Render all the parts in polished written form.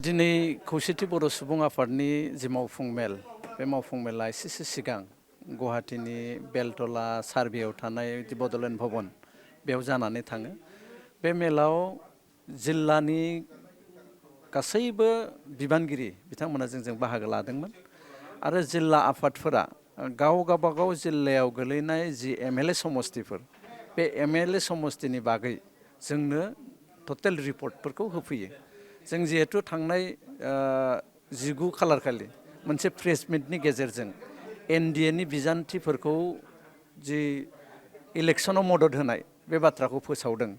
दिनै खौसेथि बर' सुबुं आफादनि जि मावफुं मेल बे मावफुं मेला एसेसो सिगां गुवाहाटीनि बेलतला सार्भेयाव थानाय जि बड'लेण्ड भवन बेयाव जानानै थाङो। बे मेलाव जिल्लानि गासैबो बिबानगिरि बिथांमोना जोंजों बाहागो लादोंमोन आरो जिल्ला आफादफोरा गाव गाबागाव जिल्लायाव गोलैनाय जि एमएलए समस्तिफोर बे एमएलए समस्तिनि बागै जोंनो टटेल रिपर्टफोरखौ होफैयो। जों जिहेतु थांनाय 19 खालार खालि मोनसे प्रेस मिटनि गेजेरजों एनडिएनि बिजान्थिफोरखौ जि इलेक्सनाव मदद होनाय बे बाथ्राखौ फोसावदों।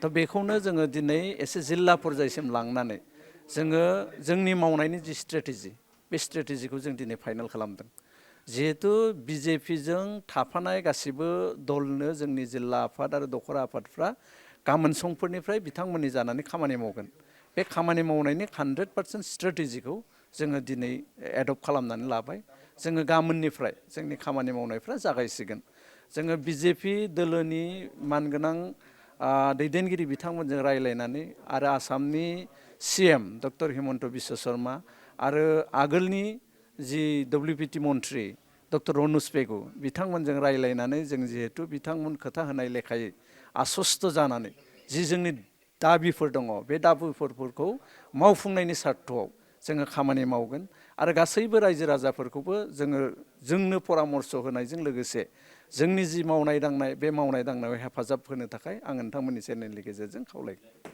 दा बेखौनो जोङो दिनै एसे जिल्ला पर्यायसिम लांनानै जोङो जोंनि मावनायनि जि स्ट्रेटेजि बे स्ट्रेटेजिखौ जों दिनै फाइनाल खालामदों। जिहेतु बिजेपिजों थाफानाय गासिबो दलनो जोंनि जिल्ला आफाद आरो दखरा आफादफ्रा गाबोन समफोरनिफ्राय बिथांमोननि जानानै खामानि मावगोन। बे खामानि मावनायनि 100% स्ट्रेटेजिखौ जोङो दिनै एडप्ट खालामनानै लाबाय। जोङो गाबोननिफ्राय जोंनि खामानि मावनायफ्रा जागायसिगोन। जोङो बिजेपि दोलोनि मानगोनां दैदेनगिरि बिथांमोनजों रायज्लायनानै आरो आसामनि सिएम डक्टर हिमन्त बिश्व शर्मा आरो आगोलनि जि डब्लिउपिटि मन्थ्रि डक्टर रनज पेगु बिथांमोनजों रायज्लायनानै जों जिहेतु बिथांमोन खोथा होनाय लेखायै आसस्त' जानानै जि जोंनि दाबिफोर दङ बे दाबिफोरखौ मावफुंनायनि सार्थ'आव जोङो खामानि मावगोन आरो गासैबो रायजो राजाफोरखौबो जोंनो परामर्श होनायजों लोगोसे जोंनि जि मावनाय दांनाय बे मावनाय दांनायाव हेफाजाब होनो थाखाय आं नोंथांमोननि चेनेलनि गेजेरजों खावलायगोन।